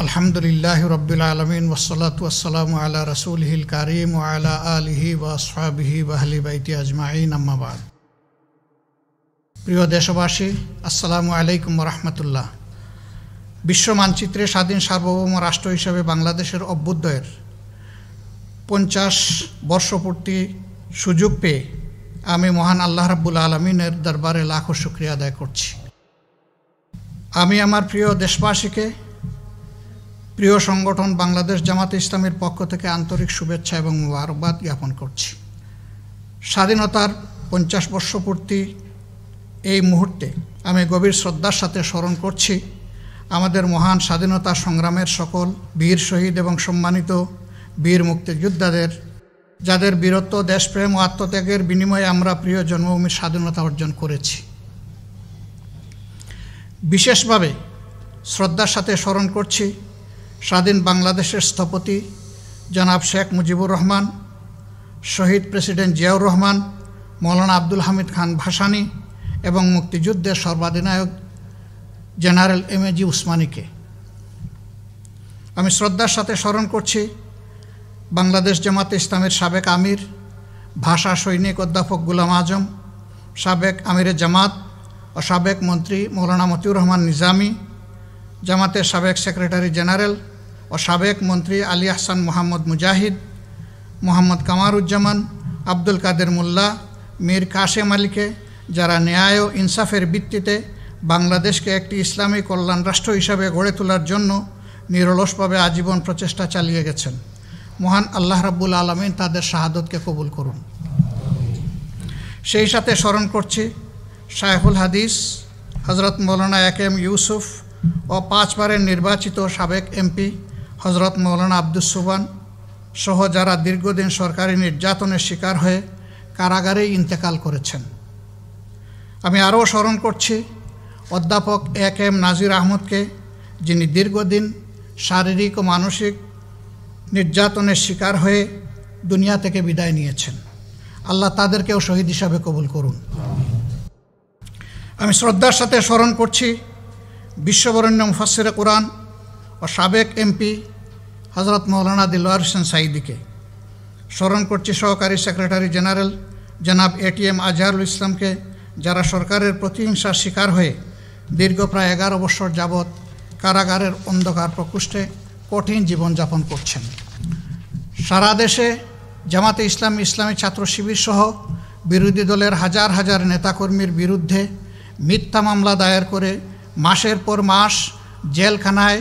আলহামদুলিল্লাহি রাব্বিল আলামিন ওয়াসসালাতু ওয়াসসালামু আলা রাসূলিহিল কারীম ওয়া আলা আলিহি ওয়া আসহাবিহি ওয়া আহলি বাইতি আজমাইন, আম্মা বাদ। প্রিয় দেশবাসী, আসসালামু আলাইকুম ওয়া রাহমাতুল্লাহ। বিশ্ব মানচিত্রে স্বাধীন সার্বভৌম রাষ্ট্র হিসেবে বাংলাদেশের অভ্যুদয়ের 50 বর্ষপূর্তি সুযোগ পেয়ে আমি মহান আল্লাহ রাব্বুল আলামিনের দরবারে লাখো শুকরিয়া আদায় করছি। আমি আমার প্রিয় দেশবাসীকে প্রিয় সংগঠন বাংলাদেশ জামাতে ইসলামীর পক্ষ থেকে আন্তরিক শুভেচ্ছা এবং মুবারকবাদ জ্ঞাপন করছি। স্বাধীনতার 50 বর্ষপূর্তি এই মুহূর্তে আমি গভীর শ্রদ্ধার সাথে স্মরণ করছি আমাদের মহান স্বাধীনতা সংগ্রামের সকল বীর শহীদ এবং সম্মানিত বীর মুক্তিযোদ্ধাদের, যাদের বীরত্ব, দেশপ্রেম ও আত্মত্যাগের বিনিময়ে আমরা প্রিয় জন্মভূমির স্বাধীনতা অর্জন করেছি। বিশেষভাবে শ্রদ্ধার সাথে স্মরণ করছি স্বাধীন বাংলাদেশের স্থপতি জনাব শেখ মুজিবুর রহমান, শহীদ প্রেসিডেন্ট জিয়াউর রহমান, মৌলানা আব্দুল হামিদ খান ভাসানী এবং মুক্তিযুদ্ধের সর্বাধিনায়ক জেনারেল এমএজি উসমানীকে। আমি শ্রদ্ধার সাথে স্মরণ করছি বাংলাদেশ জামাতে ইসলামের সাবেক আমির, ভাষা সৈনিক অধ্যাপক গুলাম আজম, সাবেক আমিরে জামাত ও সাবেক মন্ত্রী মৌলানা মতিউর রহমান নিজামী, জামাতের সাবেক সেক্রেটারি জেনারেল ও সাবেক মন্ত্রী আলী আহসান মোহাম্মদ মুজাহিদ, মোহাম্মদ কামারুজ্জামান, আব্দুল কাদের মোল্লা, মীর কাশেম আলীকে, যারা ন্যায় ও ইনসাফের ভিত্তিতে বাংলাদেশকে একটি ইসলামী কল্যাণ রাষ্ট্র হিসাবে গড়ে তোলার জন্য নিরলসভাবে আজীবন প্রচেষ্টা চালিয়ে গেছেন। মহান আল্লাহ রাব্বুল আলামিন তাদের শাহাদতকে কবুল করুন। সেই সাথে স্মরণ করছি শায়খুল হাদিস হজরত মৌলানা একেএম ইউসুফ ও 5 বারের নির্বাচিত সাবেক এমপি হজরত মৌলানা আব্দুস সুবহান সহ যারা দীর্ঘদিন সরকারি নির্যাতনের শিকার হয়ে কারাগারে ইন্তেকাল করেছেন। আমি আরও স্মরণ করছি অধ্যাপক একেএম নাজির আহমদকে, যিনি দীর্ঘদিন শারীরিক ও মানসিক নির্যাতনের শিকার হয়ে দুনিয়া থেকে বিদায় নিয়েছেন। আল্লাহ তাদেরকেও শহীদ হিসাবে কবুল করুন। আমি শ্রদ্ধার সাথে স্মরণ করছি বিশ্ববরেণ্য মুফাসসিরে কুরআন ও সাবেক এমপি হজরত মৌলানা দিলওয়ার হোসেন সাঈদীকে। স্মরণ করছি সহকারী সেক্রেটারি জেনারেল জনাব এটিএম আজহারুল ইসলামকে, যারা সরকারের প্রতিহিংসার শিকার হয়ে দীর্ঘ প্রায় 11 বছর যাবৎ কারাগারের অন্ধকার প্রকোষ্ঠে কঠিন জীবনযাপন করছেন। সারা দেশে জামাতে ইসলামী, ইসলামী ছাত্র শিবির সহ বিরোধী দলের হাজার হাজার নেতাকর্মীর বিরুদ্ধে মিথ্যা মামলা দায়ের করে মাসের পর মাস জেলখানায়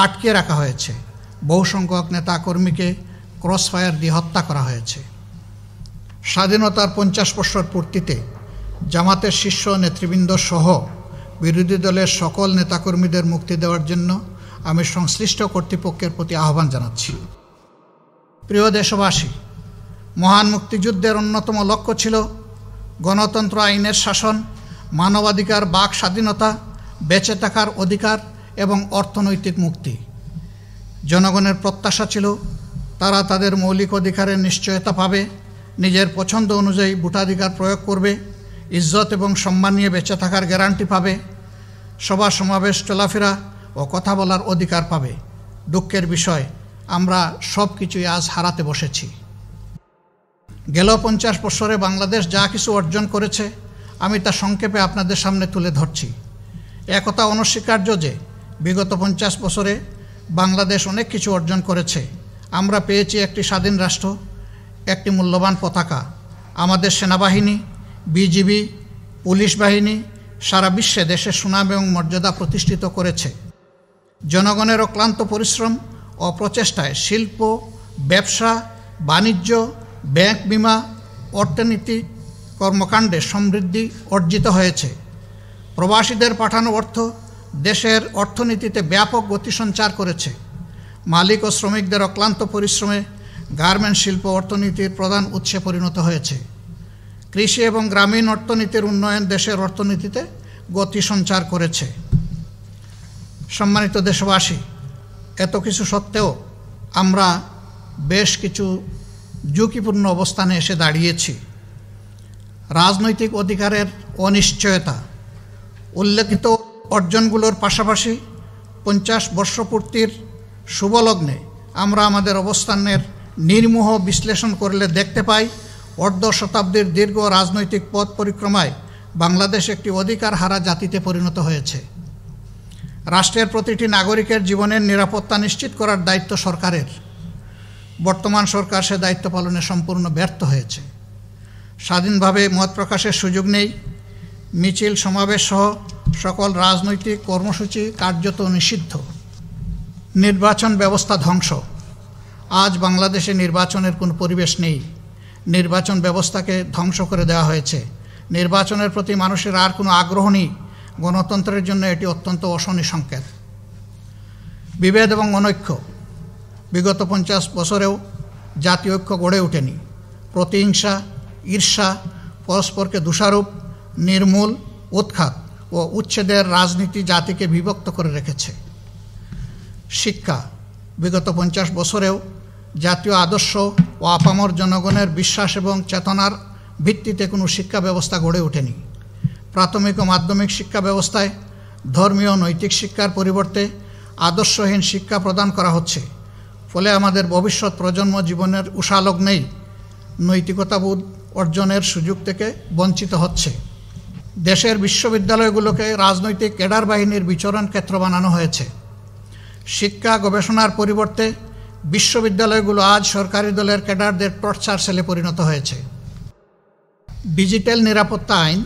আটকে রাখা হয়েছে। বহু সংখ্যক নেতাকর্মীকে ক্রসফায়ার দিয়ে হত্যা করা হয়েছে। স্বাধীনতার 50 বছর পূর্তিতে জামাতের শীর্ষ নেতৃবৃন্দ সহ বিরোধী দলের সকল নেতাকর্মীদের মুক্তি দেওয়ার জন্য আমি সংশ্লিষ্ট কর্তৃপক্ষের প্রতি আহ্বান জানাচ্ছি। প্রিয় দেশবাসী, মহান মুক্তিযুদ্ধের অন্যতম লক্ষ্য ছিল গণতন্ত্র, আইনের শাসন, মানবাধিকার, বাক স্বাধীনতা, বেঁচে থাকার অধিকার এবং অর্থনৈতিক মুক্তি। জনগণের প্রত্যাশা ছিল তারা তাদের মৌলিক অধিকারের নিশ্চয়তা পাবে, নিজের পছন্দ অনুযায়ী ভোটাধিকার প্রয়োগ করবে, ইজ্জত এবং সম্মান নিয়ে বেঁচে থাকার গ্যারান্টি পাবে, সভা সমাবেশ, চলাফেরা ও কথা বলার অধিকার পাবে। দুঃখের বিষয়, আমরা সব কিছুই আজ হারাতে বসেছি। গেল 50 বছরে বাংলাদেশ যা কিছু অর্জন করেছে আমি তা সংক্ষেপে আপনাদের সামনে তুলে ধরছি। একথা অনস্বীকার্য যে বিগত 50 বছরে বাংলাদেশ অনেক কিছু অর্জন করেছে। আমরা পেয়েছি একটি স্বাধীন রাষ্ট্র, একটি মূল্যবান পতাকা। আমাদের সেনাবাহিনী, বিজিবি, পুলিশ বাহিনী সারা বিশ্বে দেশের সুনাম এবং মর্যাদা প্রতিষ্ঠিত করেছে। জনগণের অক্লান্ত পরিশ্রম ও প্রচেষ্টায় শিল্প, ব্যবসা, বাণিজ্য, ব্যাংক, বিমা, অর্থনীতি কর্মকাণ্ডে সমৃদ্ধি অর্জিত হয়েছে। প্রবাসীদের পাঠানো অর্থ দেশের অর্থনীতিতে ব্যাপক গতি সঞ্চার করেছে। মালিক ও শ্রমিকদের অক্লান্ত পরিশ্রমে গার্মেন্টস শিল্প অর্থনীতির প্রধান উৎসে পরিণত হয়েছে। কৃষি এবং গ্রামীণ অর্থনীতির উন্নয়ন দেশের অর্থনীতিতে গতি সঞ্চার করেছে। সম্মানিত দেশবাসী, এত কিছু সত্ত্বেও আমরা বেশ কিছু ঝুঁকিপূর্ণ অবস্থানে এসে দাঁড়িয়েছি। রাজনৈতিক অধিকারের অনিশ্চয়তা, উল্লেখিত অর্জনগুলোর পাশাপাশি 50 বর্ষপূর্তির শুভলগ্নে আমরা আমাদের অবস্থানের নির্মোহ বিশ্লেষণ করলে দেখতে পাই অর্ধ শতাব্দীর দীর্ঘ রাজনৈতিক পথ পরিক্রমায় বাংলাদেশ একটি অধিকার হারা জাতিতে পরিণত হয়েছে। রাষ্ট্রের প্রতিটি নাগরিকের জীবনের নিরাপত্তা নিশ্চিত করার দায়িত্ব সরকারের। বর্তমান সরকার সে দায়িত্ব পালনে সম্পূর্ণ ব্যর্থ হয়েছে। স্বাধীনভাবে মত প্রকাশের সুযোগ নেই। মিছিল সমাবেশ সহ সকল রাজনৈতিক কর্মসূচি কার্যত নিষিদ্ধ। নির্বাচন ব্যবস্থা ধ্বংস। আজ বাংলাদেশে নির্বাচনের কোনো পরিবেশ নেই। নির্বাচন ব্যবস্থাকে ধ্বংস করে দেওয়া হয়েছে। নির্বাচনের প্রতি মানুষের আর কোনো আগ্রহ নেই। গণতন্ত্রের জন্য এটি অত্যন্ত অশনি সংকেত। বিভেদ এবং অনৈক্য। বিগত 50 বছরেও জাতীয় ঐক্য গড়ে ওঠেনি। প্রতিহিংসা, ঈর্ষা, পরস্পরকে দোষারোপ, নির্মূল, উৎখাত ও উচ্ছেদের রাজনীতি জাতিকে বিভক্ত করে রেখেছে। শিক্ষা। বিগত 50 বছরেও জাতীয় আদর্শ ও আপামর জনগণের বিশ্বাস এবং চেতনার ভিত্তিতে কোনো শিক্ষা ব্যবস্থা গড়ে ওঠেনি। প্রাথমিক ও মাধ্যমিক শিক্ষা ব্যবস্থায় ধর্মীয় নৈতিক শিক্ষার পরিবর্তে আদর্শহীন শিক্ষা প্রদান করা হচ্ছে। ফলে আমাদের ভবিষ্যৎ প্রজন্ম জীবনের উষালগ্নেই নৈতিকতাবোধ অর্জনের সুযোগ থেকে বঞ্চিত হচ্ছে। দেশের বিশ্ববিদ্যালয়গুলোকে রাজনৈতিক ক্যাডার বাহিনীর বিচরণ ক্ষেত্র বানানো হয়েছে। শিক্ষা গবেষণার পরিবর্তে বিশ্ববিদ্যালয়গুলো আজ সরকারি দলের ক্যাডারদের টর্চার সেলে পরিণত হয়েছে। ডিজিটাল নিরাপত্তা আইন,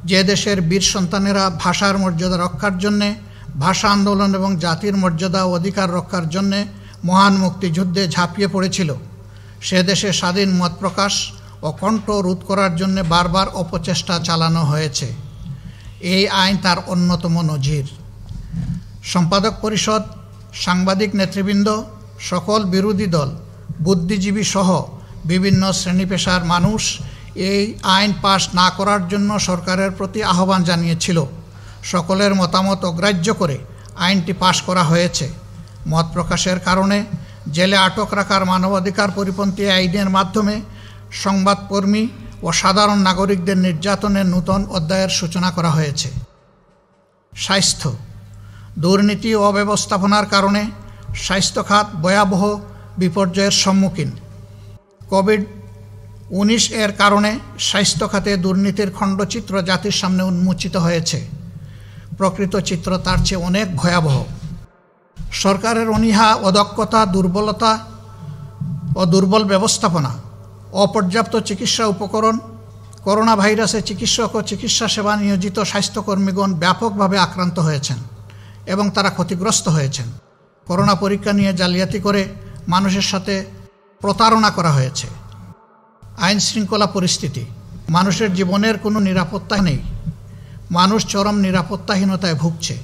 যে দেশের বীর সন্তানেরা ভাষার মর্যাদা রক্ষার জন্যে, ভাষা আন্দোলন এবং জাতির মর্যাদা ও অধিকার রক্ষার জন্যে মহান মুক্তিযুদ্ধে ঝাঁপিয়ে পড়েছিল, সে দেশে স্বাধীন মত প্রকাশ ও কণ্ঠ রোধ করার জন্য বারবার অপচেষ্টা চালানো হয়েছে। এই আইন তার অন্যতম নজির। সম্পাদক পরিষদ, সাংবাদিক নেতৃবৃন্দ, সকল বিরোধী দল, বুদ্ধিজীবী সহ বিভিন্ন শ্রেণী পেশার মানুষ এই আইন পাশ না করার জন্য সরকারের প্রতি আহ্বান জানিয়েছিল। সকলের মতামত অগ্রাহ্য করে আইনটি পাশ করা হয়েছে। মত প্রকাশের কারণে জেলে আটক রাখার মানবাধিকার পরিপন্থী আইনের মাধ্যমে সংবাদকর্মী ও সাধারণ নাগরিকদের নির্যাতনের নূতন অধ্যায়ের সূচনা করা হয়েছে। স্বাস্থ্য। দুর্নীতি ও অব্যবস্থাপনার কারণে স্বাস্থ্য খাত ভয়াবহ বিপর্যয়ের সম্মুখীন। কোভিড-19 এর কারণে স্বাস্থ্য খাতে দুর্নীতির খণ্ডচিত্র জাতির সামনে উন্মোচিত হয়েছে। প্রকৃত চিত্র তার চেয়ে অনেক ভয়াবহ। সরকারের অনীহা, অদক্ষতা, দুর্বলতা ও দুর্বল ব্যবস্থাপনা, অপর্যাপ্ত চিকিৎসা উপকরণ, করোনা ভাইরাসে চিকিৎসক ও চিকিৎসা সেবা নিয়োজিত স্বাস্থ্যকর্মীগণ ব্যাপকভাবে আক্রান্ত হয়েছেন এবং তারা ক্ষতিগ্রস্ত হয়েছেন। করোনা পরীক্ষা নিয়ে জালিয়াতি করে মানুষের সাথে প্রতারণা করা হয়েছে। আইন শৃঙ্খলা পরিস্থিতি। মানুষের জীবনের কোনো নিরাপত্তা নেই। মানুষ চরম নিরাপত্তাহীনতায় ভুগছে।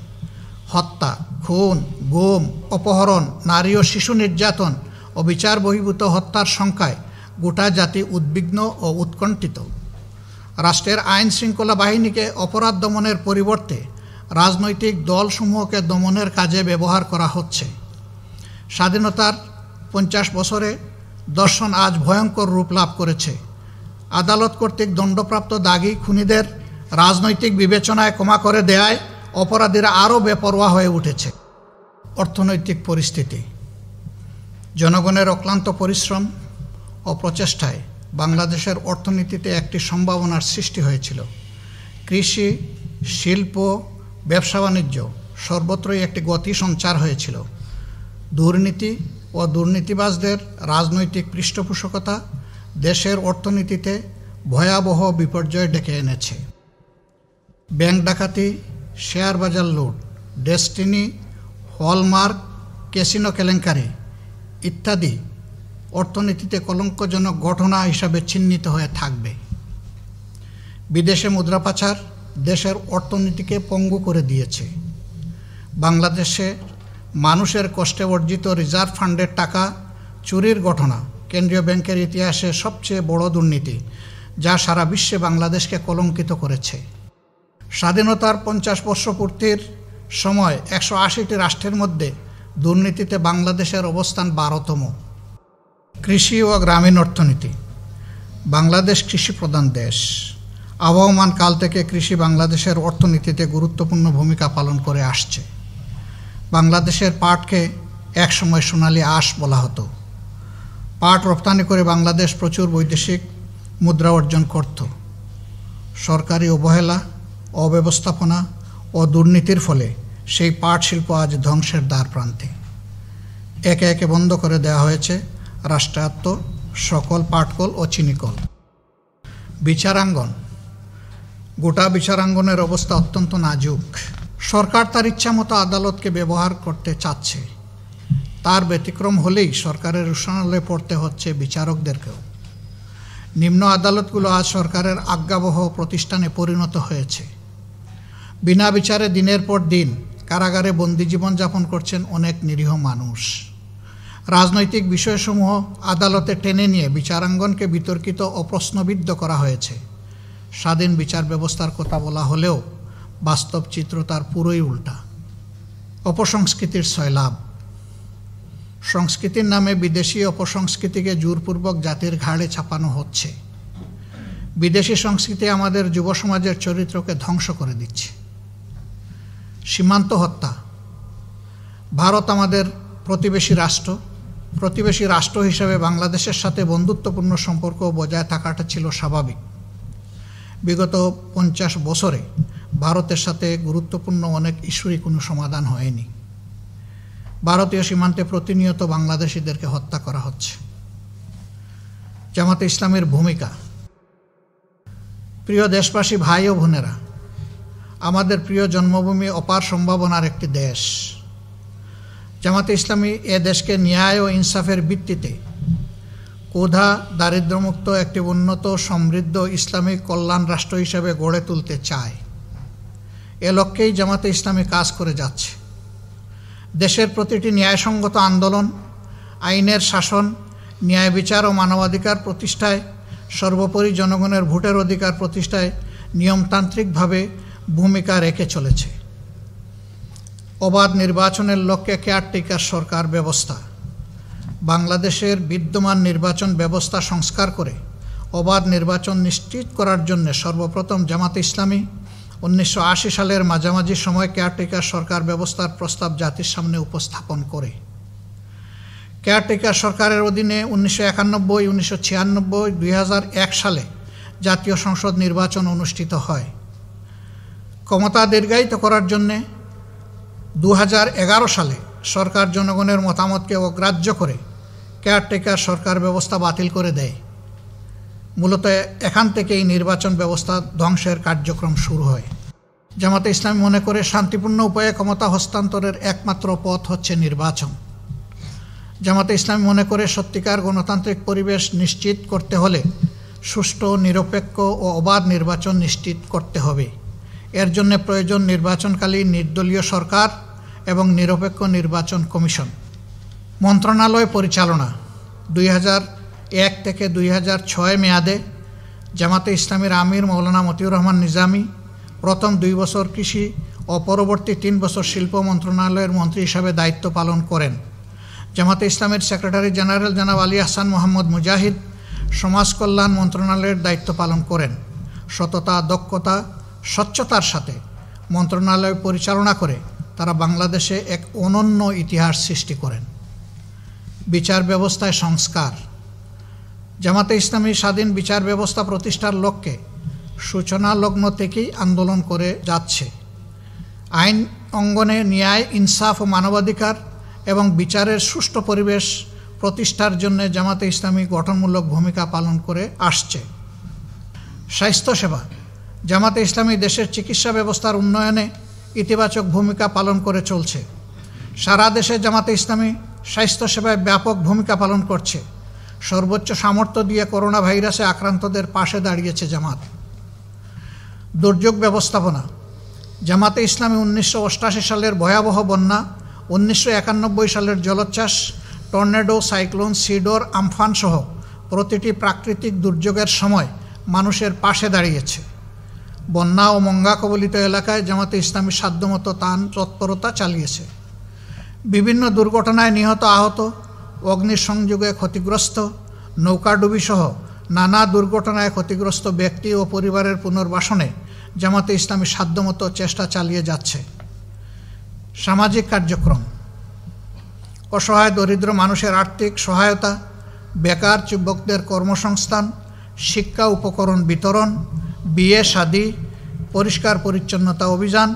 হত্যা, খুন, গুম, অপহরণ, নারী ও শিশু নির্যাতন ও বিচার বহির্ভূত হত্যার সংখ্যায় গোটা জাতি উদ্বিগ্ন ও উৎকণ্ঠিত। রাষ্ট্রের আইন শৃঙ্খলা বাহিনীকে অপরাধ দমনের পরিবর্তে রাজনৈতিক দলসমূহকে দমনের কাজে ব্যবহার করা হচ্ছে। স্বাধীনতার 50 বছরে দর্শন আজ ভয়ঙ্কর রূপ লাভ করেছে। আদালত কর্তৃক দণ্ডপ্রাপ্ত দাগী খুনিদের রাজনৈতিক বিবেচনায় ক্ষমা করে দেয়ায় অপরাধীরা আরও বেপরোয়া হয়ে উঠেছে। অর্থনৈতিক পরিস্থিতি। জনগণের অক্লান্ত পরিশ্রম ও প্রচেষ্টায় বাংলাদেশের অর্থনীতিতে একটি সম্ভাবনার সৃষ্টি হয়েছিল। কৃষি, শিল্প, ব্যবসা বাণিজ্য সর্বত্রই একটি গতি সঞ্চার হয়েছিল। দুর্নীতি ও দুর্নীতিবাজদের রাজনৈতিক পৃষ্ঠপোষকতা দেশের অর্থনীতিতে ভয়াবহ বিপর্যয় ডেকে এনেছে। ব্যাংক ডাকাতি, শেয়ার বাজার লুট, ডেস্টিনি, হলমার্ক, ক্যাসিনো কেলেঙ্কারি ইত্যাদি অর্থনীতিতে কলঙ্কজনক ঘটনা হিসাবে চিহ্নিত হয়ে থাকবে। বিদেশে মুদ্রা পাচার দেশের অর্থনীতিকে পঙ্গু করে দিয়েছে। বাংলাদেশে মানুষের কষ্টে অর্জিত রিজার্ভ ফান্ডের টাকা চুরির ঘটনা কেন্দ্রীয় ব্যাংকের ইতিহাসে সবচেয়ে বড় দুর্নীতি, যা সারা বিশ্বে বাংলাদেশকে কলঙ্কিত করেছে। স্বাধীনতার 50 বর্ষ পূর্তির সময় 180টি রাষ্ট্রের মধ্যে দুর্নীতিতে বাংলাদেশের অবস্থান 12তম। কৃষি ও গ্রামীণ অর্থনীতি। বাংলাদেশ কৃষি প্রধান দেশ। আবহমান কাল থেকে কৃষি বাংলাদেশের অর্থনীতিতে গুরুত্বপূর্ণ ভূমিকা পালন করে আসছে। বাংলাদেশের পাটকে একসময় সোনালী আঁশ বলা হতো। পাট রপ্তানি করে বাংলাদেশ প্রচুর বৈদেশিক মুদ্রা অর্জন করত। সরকারি অবহেলা, অব্যবস্থাপনা ও দুর্নীতির ফলে সেই পাট শিল্প আজ ধ্বংসের দ্বার প্রান্তে। একে একে বন্ধ করে দেওয়া হয়েছে রাষ্ট্রায়ত্ত সকল পাটকল ও চিনিকল। বিচারাঙ্গন, গোটা বিচারাঙ্গনের অবস্থা অত্যন্ত নাজুক। সরকার তার ইচ্ছামতো আদালতকে ব্যবহার করতে চাচ্ছে। তার ব্যতিক্রম হলেই সরকারের রোষানলে পড়তে হচ্ছে বিচারকদেরকেও। নিম্ন আদালতগুলো আজ সরকারের আজ্ঞাবহ প্রতিষ্ঠানে পরিণত হয়েছে। বিনা বিচারে দিনের পর দিন কারাগারে বন্দি জীবনযাপন করছেন অনেক নিরীহ মানুষ। রাজনৈতিক বিষয়সমূহ আদালতে টেনে নিয়ে বিচারাঙ্গনকে বিতর্কিত ও প্রশ্নবিদ্ধ করা হয়েছে। স্বাধীন বিচার ব্যবস্থার কথা বলা হলেও বাস্তব চিত্র তার পুরোই উল্টা। অপসংস্কৃতির সয়লাভ। সংস্কৃতির নামে বিদেশি অপসংস্কৃতিকে জোরপূর্বক জাতির ঘাড়ে চাপানো হচ্ছে। বিদেশি সংস্কৃতি আমাদের যুব সমাজের চরিত্রকে ধ্বংস করে দিচ্ছে। সীমান্ত হত্যা। ভারত আমাদের প্রতিবেশী রাষ্ট্র হিসেবে বাংলাদেশের সাথে বন্ধুত্বপূর্ণ সম্পর্ক বজায় থাকাটা ছিল স্বাভাবিক। বিগত 50 বছরে ভারতের সাথে গুরুত্বপূর্ণ অনেক ইস্যুরই কোনো সমাধান হয়নি। ভারতীয় সীমান্তে প্রতিনিয়ত বাংলাদেশিদেরকে হত্যা করা হচ্ছে। জামাতে ইসলামের ভূমিকা। প্রিয় দেশবাসী, ভাই ও বোনেরা, আমাদের প্রিয় জন্মভূমি অপার সম্ভাবনার একটি দেশ। জামাতে ইসলামী এ দেশকে ন্যায় ও ইনসাফের ভিত্তিতে ক্ষুধা দারিদ্র্যমুক্ত একটি উন্নত সমৃদ্ধ ইসলামিক কল্যাণ রাষ্ট্র হিসেবে গড়ে তুলতে চায়। এ লক্ষ্যেই জামাতে ইসলামী কাজ করে যাচ্ছে। দেশের প্রতিটি ন্যায়সঙ্গত আন্দোলন, আইনের শাসন, ন্যায় বিচার ও মানবাধিকার প্রতিষ্ঠায়, সর্বোপরি জনগণের ভোটের অধিকার প্রতিষ্ঠায় নিয়মতান্ত্রিকভাবে ভূমিকা রেখে চলেছে। অবাধ নির্বাচনের লক্ষ্যে কেয়ারটেকার সরকার ব্যবস্থা। বাংলাদেশের বিদ্যমান নির্বাচন ব্যবস্থা সংস্কার করে অবাধ নির্বাচন নিশ্চিত করার জন্য সর্বপ্রথম জামাতে ইসলামী 1980 সালের মাঝামাঝি সময় কেয়ারটেকার সরকার ব্যবস্থার প্রস্তাব জাতির সামনে উপস্থাপন করে। কেয়ারটেকার সরকারের অধীনে 1991, 1996, 2001 সালে জাতীয় সংসদ নির্বাচন অনুষ্ঠিত হয়। ক্ষমতা দীর্ঘায়িত করার জন্যে 2011 সালে সরকার জনগণের মতামতকে অগ্রাহ্য করে কেয়ারটেকার সরকার ব্যবস্থা বাতিল করে দেয়। মূলত এখান থেকেই নির্বাচন ব্যবস্থা ধ্বংসের কার্যক্রম শুরু হয়। জামাতে ইসলামী মনে করে শান্তিপূর্ণ উপায়ে ক্ষমতা হস্তান্তরের একমাত্র পথ হচ্ছে নির্বাচন। জামাতে ইসলামী মনে করে সত্যিকার গণতান্ত্রিক পরিবেশ নিশ্চিত করতে হলে সুষ্ঠু, নিরপেক্ষ ও অবাধ নির্বাচন নিশ্চিত করতে হবে। এর জন্য প্রয়োজন নির্বাচনকালীন নির্দলীয় সরকার এবং নিরপেক্ষ নির্বাচন কমিশন। মন্ত্রণালয় পরিচালনা। 2001 থেকে 2006 মেয়াদে জামাতে ইসলামীর আমির মৌলানা মতিউর রহমান নিজামী প্রথম 2 বছর কৃষি ও পরবর্তী 3 বছর শিল্প মন্ত্রণালয়ের মন্ত্রী হিসাবে দায়িত্ব পালন করেন। জামাতে ইসলামীর সেক্রেটারি জেনারেল জনাব আলী আহসান মোহাম্মদ মুজাহিদ সমাজ কল্যাণ মন্ত্রণালয়ের দায়িত্ব পালন করেন। সততা, দক্ষতা, স্বচ্ছতার সাথে মন্ত্রণালয় পরিচালনা করে তারা বাংলাদেশে এক অনন্য ইতিহাস সৃষ্টি করেন। বিচার ব্যবস্থায় সংস্কার। জামাতে ইসলামী স্বাধীন বিচার ব্যবস্থা প্রতিষ্ঠার লক্ষ্যে সূচনা লগ্ন থেকেই আন্দোলন করে যাচ্ছে। আইন অঙ্গনে ন্যায়, ইনসাফ ও মানবাধিকার এবং বিচারের সুষ্ঠু পরিবেশ প্রতিষ্ঠার জন্য জামাতে ইসলামী গঠনমূলক ভূমিকা পালন করে আসছে। স্বাস্থ্যসেবা। জামাতে ইসলামী দেশের চিকিৎসা ব্যবস্থার উন্নয়নে ইতিবাচক ভূমিকা পালন করে চলছে। সারা দেশে জামাতে ইসলামী স্বাস্থ্যসেবায় ব্যাপক ভূমিকা পালন করছে। সর্বোচ্চ সামর্থ্য দিয়ে করোনা ভাইরাসে আক্রান্তদের পাশে দাঁড়িয়েছে জামাত। দুর্যোগ ব্যবস্থাপনা। জামাতে ইসলামী 1988 সালের ভয়াবহ বন্যা, 1991 সালের জলোচ্ছ্বাস, টর্নেডো, সাইক্লোন, সিডর, আমফান সহ প্রতিটি প্রাকৃতিক দুর্যোগের সময় মানুষের পাশে দাঁড়িয়েছে। বন্যা ও মঙ্গা কবলিত এলাকায় জামাতে ইসলামী সাধ্যমতো তান তৎপরতা চালিয়েছে। বিভিন্ন দুর্ঘটনায় নিহত, আহত, অগ্নিসংযোগে ক্ষতিগ্রস্ত, নৌকাডুবি সহ নানা দুর্ঘটনায় ক্ষতিগ্রস্ত ব্যক্তি ও পরিবারের পুনর্বাসনে জামাতে ইসলামী সাধ্যমতো চেষ্টা চালিয়ে যাচ্ছে। সামাজিক কার্যক্রম। অসহায় দরিদ্র মানুষের আর্থিক সহায়তা, বেকার যুবকদের কর্মসংস্থান, শিক্ষা উপকরণ বিতরণ, বিয়ে শাদী, পরিষ্কার পরিচ্ছন্নতা অভিযান,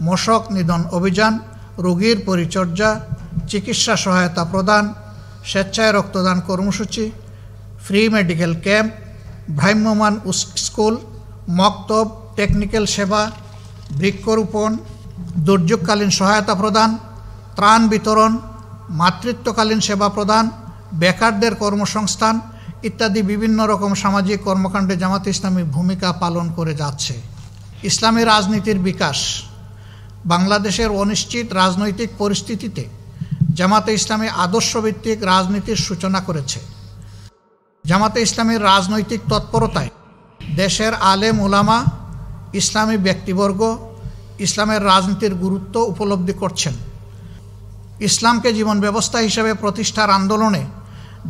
মশক নিধন অভিযান, রোগীর পরিচর্যা, চিকিৎসা সহায়তা প্রদান, স্বেচ্ছায় রক্তদান কর্মসূচি, ফ্রি মেডিকেল ক্যাম্প, ভ্রাম্যমাণ স্কুল, মক্তব, টেকনিক্যাল সেবা, বৃক্ষরোপণ, দুর্যোগকালীন সহায়তা প্রদান, ত্রাণ বিতরণ, মাতৃত্বকালীন সেবা প্রদান, বেকারদের কর্মসংস্থান ইত্যাদি বিভিন্ন রকম সামাজিক কর্মকাণ্ডে জামাতে ইসলামী ভূমিকা পালন করে যাচ্ছে। ইসলামী রাজনীতির বিকাশ। বাংলাদেশের অনিশ্চিত রাজনৈতিক পরিস্থিতিতে জামাতে ইসলামী আদর্শভিত্তিক রাজনীতির সূচনা করেছে। জামাতে ইসলামীর রাজনৈতিক তৎপরতায় দেশের আলেম ওলামা, ইসলামী ব্যক্তিবর্গ ইসলামের রাজনীতির গুরুত্ব উপলব্ধি করছেন। ইসলামকে জীবন ব্যবস্থা হিসেবে প্রতিষ্ঠার আন্দোলনে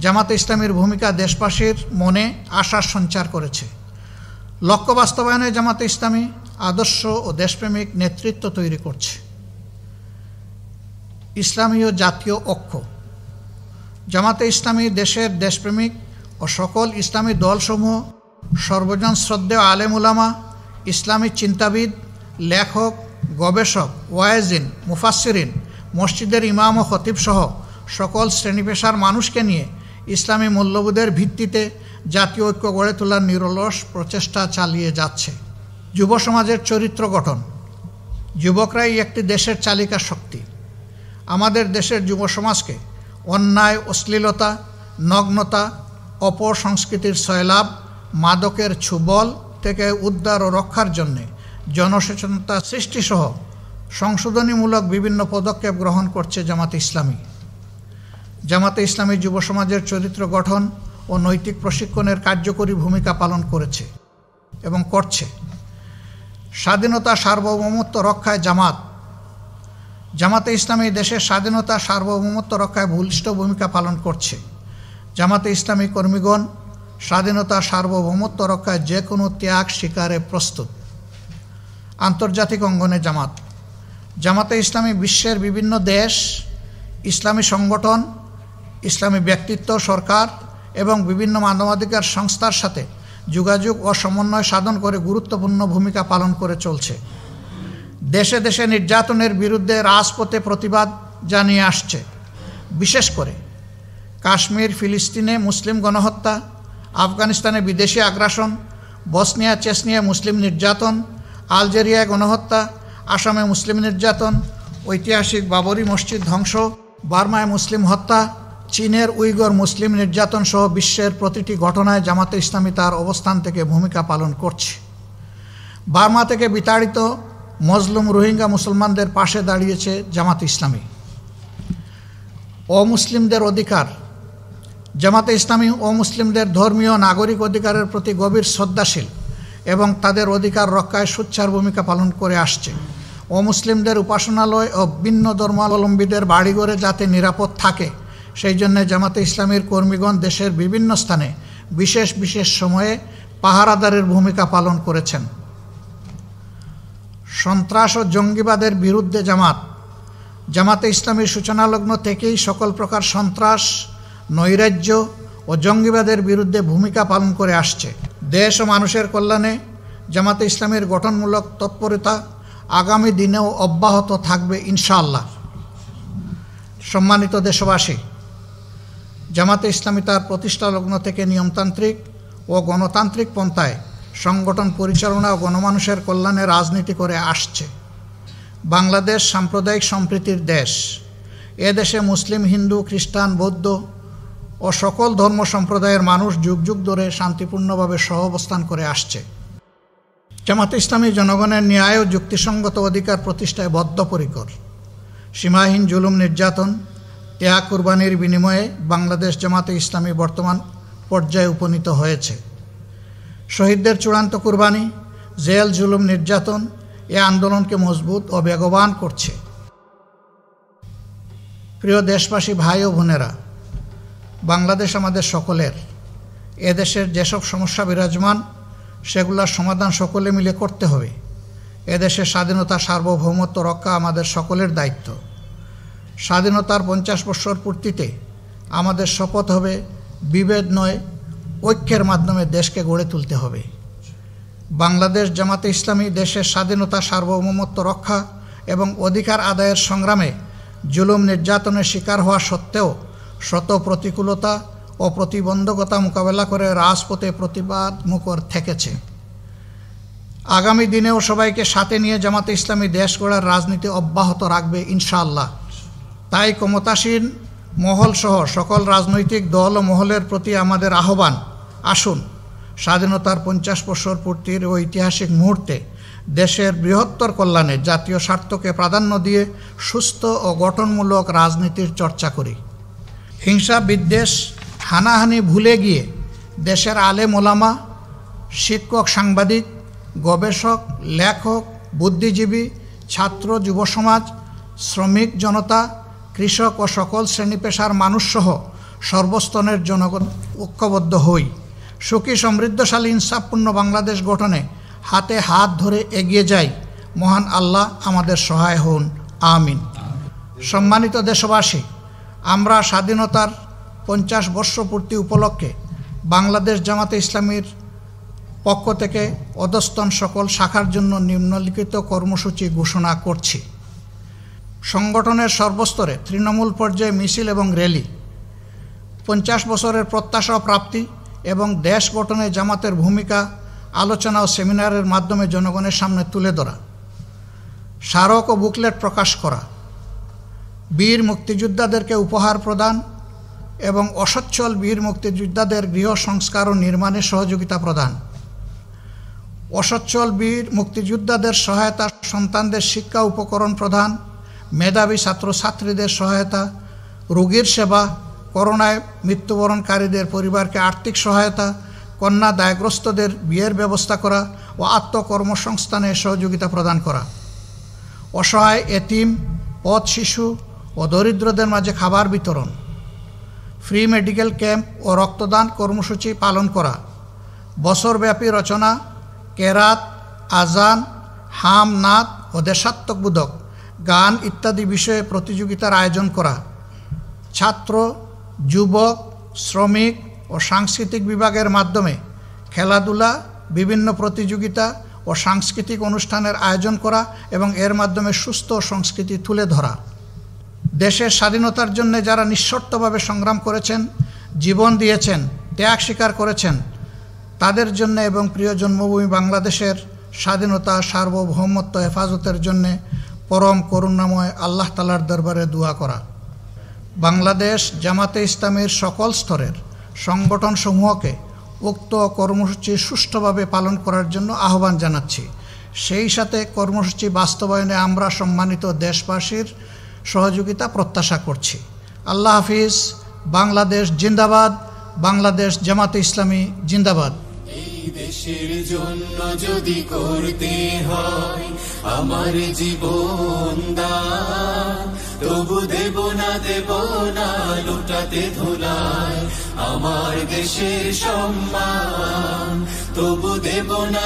জামাতে ইসলামীর ভূমিকা দেশবাসীর মনে আশার সঞ্চার করেছে। লক্ষ্য বাস্তবায়নে জামাতে ইসলামী আদর্শ ও দেশপ্রেমিক নেতৃত্ব তৈরি করছে। ইসলামী ও জাতীয় ঐক্য। জামাতে ইসলামী দেশের দেশপ্রেমিক ও সকল ইসলামী দলসমূহ, সর্বজন শ্রদ্ধেয় আলেম উলামা, ইসলামী চিন্তাবিদ, লেখক, গবেষক, ওয়াইজিন, মুফাসসিরিন, মসজিদের ইমাম ও খতিব সহ সকল শ্রেণী পেশার মানুষকে নিয়ে ইসলামী মূল্যবোধের ভিত্তিতে জাতীয় ঐক্য গড়ে তোলার নিরলস প্রচেষ্টা চালিয়ে যাচ্ছে। যুব সমাজের চরিত্র গঠন। যুবকরাই একটি দেশের চালিকা শক্তি। আমাদের দেশের যুব সমাজকে অন্যায়, অশ্লীলতা, নগ্নতা, অপসংস্কৃতির সয়লাব, মাদকের ছুবল থেকে উদ্ধার ও রক্ষার জন্যে জনসচেতনতা সৃষ্টিসহ সংশোধনীমূলক বিভিন্ন পদক্ষেপ গ্রহণ করছে জামাতে ইসলামী। জামাতে ইসলামী যুব সমাজের চরিত্র গঠন ও নৈতিক প্রশিক্ষণের কার্যকরী ভূমিকা পালন করেছে এবং করছে। স্বাধীনতা সার্বভৌমত্ব রক্ষায় জামাতে ইসলামী দেশের স্বাধীনতা সার্বভৌমত্ব রক্ষায় বলিষ্ঠ ভূমিকা পালন করছে। জামাতে ইসলামী কর্মীগণ স্বাধীনতা সার্বভৌমত্ব রক্ষায় যে কোনো ত্যাগ স্বীকারে প্রস্তুত। আন্তর্জাতিক অঙ্গনে জামাতে ইসলামী বিশ্বের বিভিন্ন দেশ, ইসলামী সংগঠন, ইসলামী ব্যক্তিত্ব, সরকার এবং বিভিন্ন মানবাধিকার সংস্থার সাথে যোগাযোগ ও সমন্বয় সাধন করে গুরুত্বপূর্ণ ভূমিকা পালন করে চলছে। দেশে দেশে নির্যাতনের বিরুদ্ধে রাজপথে প্রতিবাদ জানিয়ে আসছে। বিশেষ করে কাশ্মীর, ফিলিস্তিনে মুসলিম গণহত্যা, আফগানিস্তানে বিদেশি আগ্রাসন, বসনিয়া চেচনিয়া মুসলিম নির্যাতন, আলজেরিয়ায় গণহত্যা, আসামে মুসলিম নির্যাতন, ঐতিহাসিক বাবরি মসজিদ ধ্বংস, বার্মায় মুসলিম হত্যা, চীনের উইগর মুসলিম নির্যাতন সহ বিশ্বের প্রতিটি ঘটনায় জামাতে ইসলামী তার অবস্থান থেকে ভূমিকা পালন করছে। বার্মা থেকে বিতাড়িত মজলুম রোহিঙ্গা মুসলমানদের পাশে দাঁড়িয়েছে জামাতে ইসলামী। অমুসলিমদের অধিকার। জামাতে ইসলামী অমুসলিমদের ধর্মীয় নাগরিক অধিকারের প্রতি গভীর শ্রদ্ধাশীল এবং তাদের অধিকার রক্ষায় সোচ্চার ভূমিকা পালন করে আসছে। অমুসলিমদের উপাসনালয় ও ভিন্ন ধর্মাবলম্বীদের বাড়িঘরে যাতে নিরাপদ থাকে সেই জন্য জামাতে ইসলামীর কর্মীগণ দেশের বিভিন্ন স্থানে বিশেষ বিশেষ সময়ে পাহারাদারের ভূমিকা পালন করেছেন। সন্ত্রাস ও জঙ্গিবাদের বিরুদ্ধে জামাতে ইসলামীর সূচনালগ্ন থেকেই সকল প্রকার সন্ত্রাস, নৈরাজ্য ও জঙ্গিবাদের বিরুদ্ধে ভূমিকা পালন করে আসছে। দেশ ও মানুষের কল্যাণে জামাতে ইসলামীর গঠনমূলক তৎপরতা আগামী দিনেও অব্যাহত থাকবে ইনশাআল্লাহ। সম্মানিত দেশবাসী, জামাতে ইসলামী তার প্রতিষ্ঠালগ্ন থেকে নিয়মতান্ত্রিক ও গণতান্ত্রিক পন্থায় সংগঠন পরিচালনা ও গণমানুষের কল্যাণে রাজনীতি করে আসছে। বাংলাদেশ সাম্প্রদায়িক সম্প্রীতির দেশ। এ দেশে মুসলিম, হিন্দু, খ্রিস্টান, বৌদ্ধ ও সকল ধর্ম সম্প্রদায়ের মানুষ যুগ যুগ ধরে শান্তিপূর্ণভাবে সহাবস্থান করে আসছে। জামাতে ইসলামী জনগণের ন্যায় ও যুক্তিসঙ্গত অধিকার প্রতিষ্ঠায় বদ্ধপরিকর। সীমাহীন জুলুম, নির্যাতন, ত্যাগ, কুরবানির বিনিময়ে বাংলাদেশ জামাতে ইসলামী বর্তমান পর্যায়ে উপনীত হয়েছে। শহীদদের চূড়ান্ত কুরবানি, জেল, জুলুম, নির্যাতন এ আন্দোলনকে মজবুত ও বেগবান করছে। প্রিয় দেশবাসী, ভাই ও বোনেরা, বাংলাদেশ আমাদের সকলের। এদেশের যেসব সমস্যা বিরাজমান সেগুলোর সমাধান সকলে মিলে করতে হবে। এদেশের স্বাধীনতা সার্বভৌমত্ব রক্ষা আমাদের সকলের দায়িত্ব। স্বাধীনতার 50 বছর পূর্তিতে আমাদের শপথ হবে বিভেদ নয়, ঐক্যের মাধ্যমে দেশকে গড়ে তুলতে হবে। বাংলাদেশ জামাতে ইসলামী দেশের স্বাধীনতা, সার্বভৌমত্ব রক্ষা এবং অধিকার আদায়ের সংগ্রামে জুলুম নির্যাতনের শিকার হওয়া সত্ত্বেও শত প্রতিকূলতা ও প্রতিবন্ধকতা মোকাবেলা করে রাজপথে প্রতিবাদ মুখর থেকেছে। আগামী দিনেও সবাইকে সাথে নিয়ে জামাতে ইসলামী দেশ গড়ার রাজনীতি অব্যাহত রাখবে ইনশাআল্লাহ। তাই ক্ষমতাসীন মহলসহ সকল রাজনৈতিক দল ও মহলের প্রতি আমাদের আহ্বান, আসুন স্বাধীনতার 50 বছর পূর্তির ও ঐতিহাসিক মুহূর্তে দেশের বৃহত্তর কল্যাণে জাতীয় স্বার্থকে প্রাধান্য দিয়ে সুস্থ ও গঠনমূলক রাজনীতির চর্চা করি। হিংসা, বিদ্বেষ, হানাহানি ভুলে গিয়ে দেশের আলেম ওলামা, শিক্ষক, সাংবাদিক, গবেষক, লেখক, বুদ্ধিজীবী, ছাত্র, যুব সমাজ, শ্রমিক জনতা, কৃষক ও সকল শ্রেণী পেশার মানুষসহ সর্বস্তরের জনগণ ঐক্যবদ্ধ হই। সুখী, সমৃদ্ধশালী, ইনসাফপূর্ণ বাংলাদেশ গঠনে হাতে হাত ধরে এগিয়ে যাই। মহান আল্লাহ আমাদের সহায় হন, আমিন। সম্মানিত দেশবাসী, আমরা স্বাধীনতার 50 বর্ষ পূর্তি উপলক্ষে বাংলাদেশ জামাতে ইসলামীর পক্ষ থেকে অধস্তন সকল শাখার জন্য নিম্নলিখিত কর্মসূচি ঘোষণা করছি। সংগঠনের সর্বস্তরে তৃণমূল পর্যায়ে মিছিল এবং র্যালি, 50 বছরের প্রত্যাশা ও প্রাপ্তি এবং দেশ গঠনে জামাতের ভূমিকা আলোচনা ও সেমিনারের মাধ্যমে জনগণের সামনে তুলে ধরা, স্মারক ও বুকলেট প্রকাশ করা, বীর মুক্তিযোদ্ধাদেরকে উপহার প্রদান এবং অসচ্ছল বীর মুক্তিযোদ্ধাদের গৃহ সংস্কার ও নির্মাণে সহযোগিতা প্রদান, অসচ্ছল বীর মুক্তিযোদ্ধাদের সহায়তা, সন্তানদের শিক্ষা উপকরণ প্রদান, মেধাবী ছাত্রছাত্রীদের সহায়তা, রোগীর সেবা, করোনায় মৃত্যুবরণকারীদের পরিবারকে আর্থিক সহায়তা, কন্যা দায়গ্রস্তদের বিয়ের ব্যবস্থা করা ও আত্মকর্মসংস্থানে সহযোগিতা প্রদান করা, অসহায় এতিম, পথ শিশু ও দরিদ্রদের মাঝে খাবার বিতরণ, ফ্রি মেডিকেল ক্যাম্প ও রক্তদান কর্মসূচি পালন করা, বছরব্যাপী রচনা, কেরাত, আজান, হাম, নাত ও দেশাত্মবোধক গান ইত্যাদি বিষয়ে প্রতিযোগিতার আয়োজন করা, ছাত্র, যুবক, শ্রমিক ও সাংস্কৃতিক বিভাগের মাধ্যমে খেলাধুলা, বিভিন্ন প্রতিযোগিতা ও সাংস্কৃতিক অনুষ্ঠানের আয়োজন করা এবং এর মাধ্যমে সুস্থ সংস্কৃতি তুলে ধরা। দেশের স্বাধীনতার জন্য যারা নিঃশর্তভাবে সংগ্রাম করেছেন, জীবন দিয়েছেন, ত্যাগ স্বীকার করেছেন, তাদের জন্য এবং প্রিয় জন্মভূমি বাংলাদেশের স্বাধীনতা, সার্বভৌমত্ব হেফাজতের জন্য পরম করুণাময় আল্লাহ তাআলার দরবারে দোয়া করা। বাংলাদেশ জামাতে ইসলামীর সকল স্তরের সংগঠনসমূহকে উক্ত কর্মসূচি সুষ্ঠুভাবে পালন করার জন্য আহ্বান জানাচ্ছি। সেই সাথে কর্মসূচি বাস্তবায়নে আমরা সম্মানিত দেশবাসীর সহযোগিতা প্রত্যাশা করছি। আল্লাহ হাফিজ। বাংলাদেশ জিন্দাবাদ। বাংলাদেশ জামাতে ইসলামী জিন্দাবাদ। এই দেশের জন্য যদি করতে হয় আমার জীবন দান, তবু দেব না লুটাতে ধুলায় আমার দেশের সম্মান, তবু দেব না